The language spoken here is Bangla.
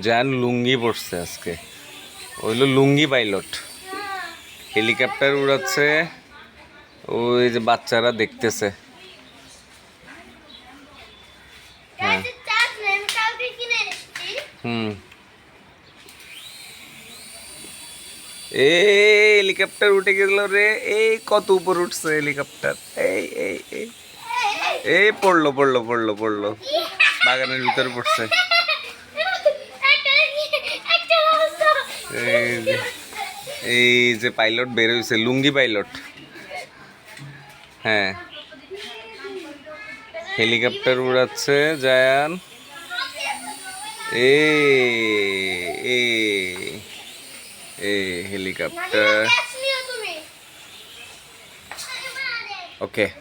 জান লুঙ্গি পড়ছে আজকে, হইলো লুঙ্গি পাইলট। হেলিকপ্টার উড়াচ্ছে, ওই যে বাচ্চারা দেখতেছে। হ্যাঁ হুম, এই হেলিকপ্টার উঠে গেল রে, এই কত উপর উঠছে হেলিকপ্টার, এই এই এই এই পড়লো পড়লো পড়লো পড়লো, বাগানের ভিতরে পড়ছে। এই যে পাইলট বের হয়েছে, লুঙ্গি পাইলট। হ্যাঁ, হেলিকপ্টার উড়াচ্ছে জায়ান। এ এ এ হেলিকপ্টার। ওকে।